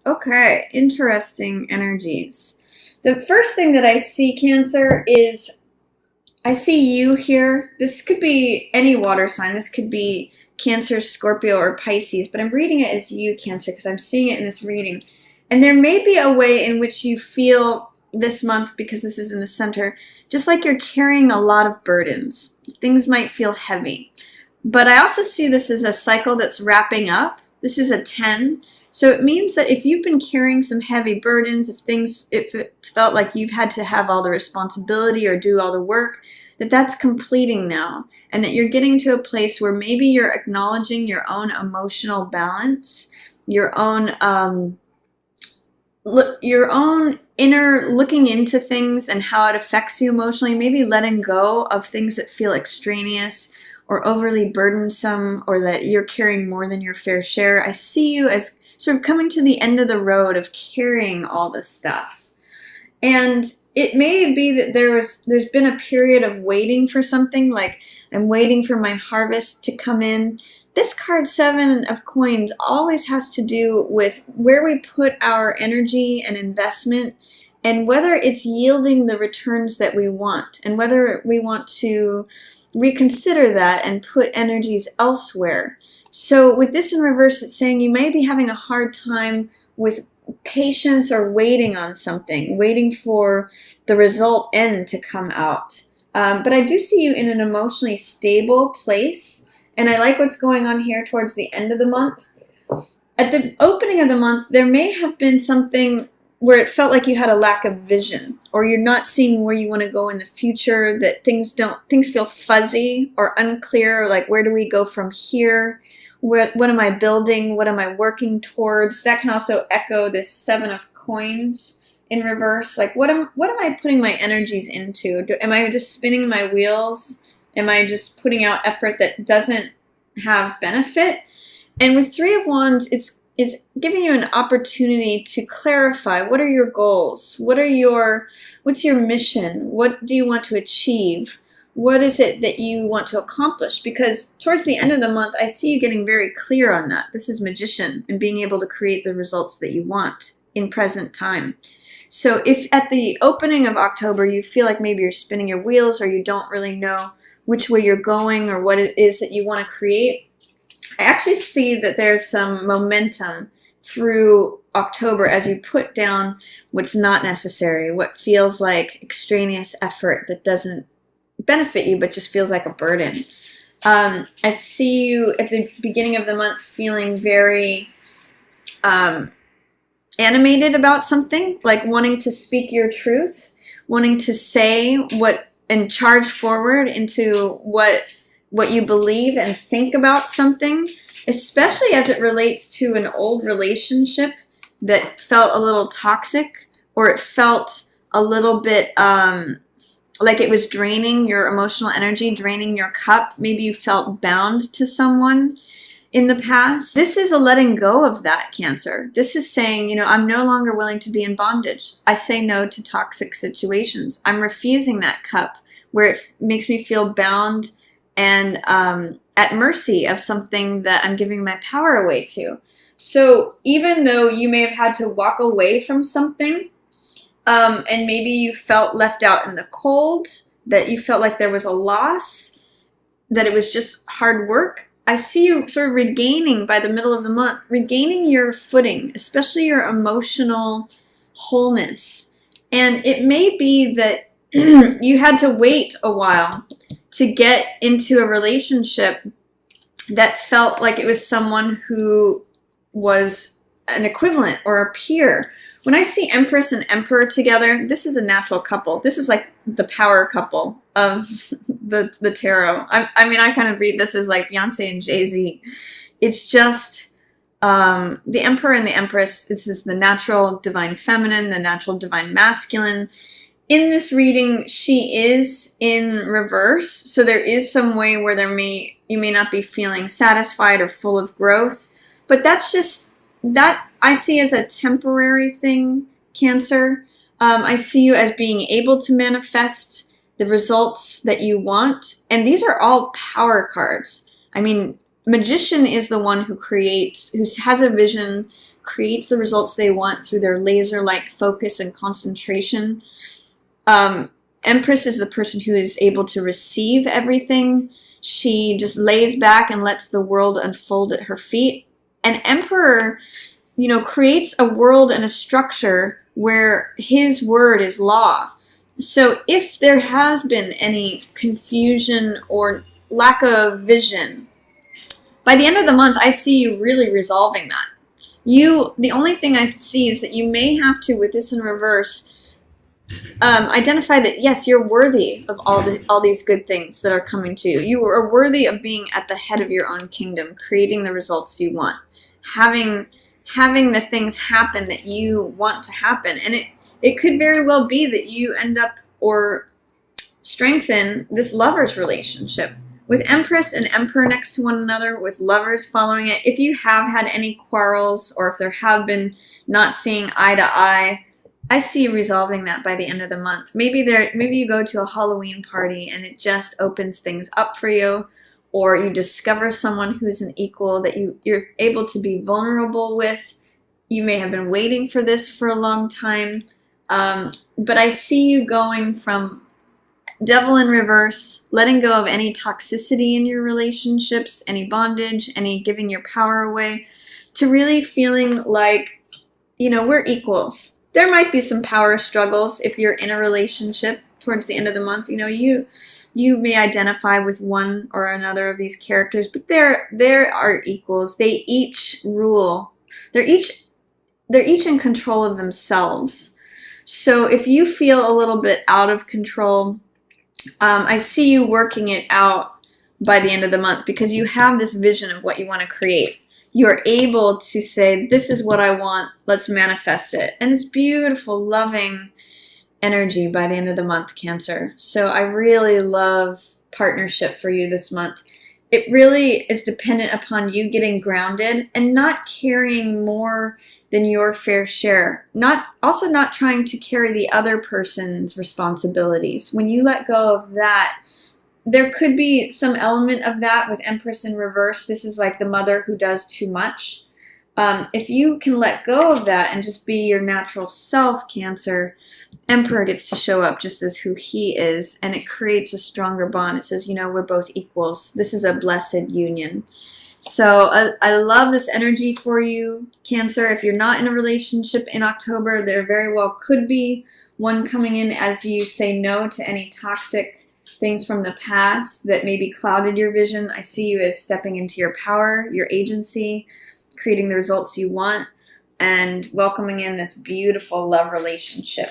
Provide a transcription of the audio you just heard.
Okay, interesting energies. The first thing that I see, Cancer, is I see you here. This could be any water sign. This could be Cancer, Scorpio, or Pisces, but I'm reading it as you, Cancer, because I'm seeing it in this reading. And there may be a way in which you feel this month, because this is in the center, just like you're carrying a lot of burdens. Things might feel heavy. But I also see this as a cycle that's wrapping up. This is a 10. So it means that if you've been carrying some heavy burdens, if it felt like you've had to have all the responsibility or do all the work, that's completing now. And that you're getting to a place where maybe you're acknowledging your own emotional balance, your own inner looking into things and how it affects you emotionally, maybe letting go of things that feel extraneous or overly burdensome, or that you're carrying more than your fair share. I see you as sort of coming to the end of the road of carrying all this stuff. And it may be that there's been a period of waiting for something, like I'm waiting for my harvest to come in. This card, 7 of Coins, always has to do with where we put our energy and investment, and whether it's yielding the returns that we want, and whether we want to reconsider that and put energies elsewhere. So with this in reverse, it's saying you may be having a hard time with patience or waiting on something, waiting for the result end to come out. But I do see you in an emotionally stable place, and I like what's going on here towards the end of the month. At the opening of the month, there may have been something where it felt like you had a lack of vision, or you're not seeing where you want to go in the future, that things feel fuzzy or unclear, like where do we go from here? What am I building? What am I working towards? That can also echo this 7 of Coins in reverse. Like what am I putting my energies into? Am I just spinning my wheels? Am I just putting out effort that doesn't have benefit? And with 3 of Wands, it's giving you an opportunity to clarify, what are your goals? What's your mission? What do you want to achieve? What is it that you want to accomplish? Because towards the end of the month, I see you getting very clear on that. This is Magician, and being able to create the results that you want in present time. So if at the opening of October you feel like maybe you're spinning your wheels, or you don't really know which way you're going or what it is that you want to create, I actually see that there's some momentum through October as you put down what's not necessary, what feels like extraneous effort that doesn't benefit you but just feels like a burden. I see you at the beginning of the month feeling very animated about something, like wanting to speak your truth, wanting to say what and charge forward into what you believe and think about something, especially as it relates to an old relationship that felt a little toxic, or it felt a little bit like it was draining your emotional energy, draining your cup. Maybe you felt bound to someone in the past. This is a letting go of that, Cancer. This is saying, I'm no longer willing to be in bondage. I say no to toxic situations. I'm refusing that cup where it makes me feel bound and at mercy of something that I'm giving my power away to. So even though you may have had to walk away from something, and maybe you felt left out in the cold, that you felt like there was a loss, that it was just hard work, I see you sort of regaining, by the middle of the month, regaining your footing, especially your emotional wholeness. And it may be that you had to wait a while to get into a relationship that felt like it was someone who was an equivalent or a peer. When I see Empress and Emperor together, this is a natural couple. This is like the power couple of the tarot. I mean, I kind of read this as like Beyonce and Jay-Z. It's just the Emperor and the Empress. This is the natural divine feminine, the natural divine masculine. In this reading, she is in reverse, so there is some way where you may not be feeling satisfied or full of growth, but that's just, that I see as a temporary thing, Cancer. I see you as being able to manifest the results that you want, and these are all power cards. I mean, Magician is the one who creates, who has a vision creates the results they want through their laser-like focus and concentration. Empress is the person who is able to receive everything. She just lays back and lets the world unfold at her feet. And Emperor, creates a world and a structure where his word is law. So if there has been any confusion or lack of vision, by the end of the month, I see you really resolving that. The only thing I see is that you may have to, with this in reverse, identify that yes, you're worthy of all these good things that are coming to you. You are worthy of being at the head of your own kingdom, creating the results you want, having the things happen that you want to happen. And it could very well be that you end up or strengthen this lover's relationship with Empress and Emperor next to one another, with lovers following it. If you have had any quarrels, or if there have been not seeing eye to eye, I see you resolving that by the end of the month. Maybe you go to a Halloween party and it just opens things up for you, or you discover someone who's an equal that you're able to be vulnerable with. You may have been waiting for this for a long time, but I see you going from Devil in reverse, letting go of any toxicity in your relationships, any bondage, any giving your power away, to really feeling like, we're equals. There might be some power struggles if you're in a relationship towards the end of the month. You may identify with one or another of these characters, but there are equals. They each rule. They're each in control of themselves. So if you feel a little bit out of control, I see you working it out by the end of the month, because you have this vision of what you want to create. You're able to say, this is what I want, let's manifest it. And it's beautiful, loving energy by the end of the month, Cancer. So I really love partnership for you this month. It really is dependent upon you getting grounded and not carrying more than your fair share. Also not trying to carry the other person's responsibilities. When you let go of that, there could be some element of that with Empress in reverse. This is like the mother who does too much. If you can let go of that and just be your natural self, Cancer, Emperor gets to show up just as who he is, and it creates a stronger bond. It says, we're both equals. This is a blessed union. So I love this energy for you, Cancer. If you're not in a relationship in October, there very well could be one coming in as you say no to any toxic things from the past that maybe clouded your vision. I see you as stepping into your power, your agency, creating the results you want, and welcoming in this beautiful love relationship.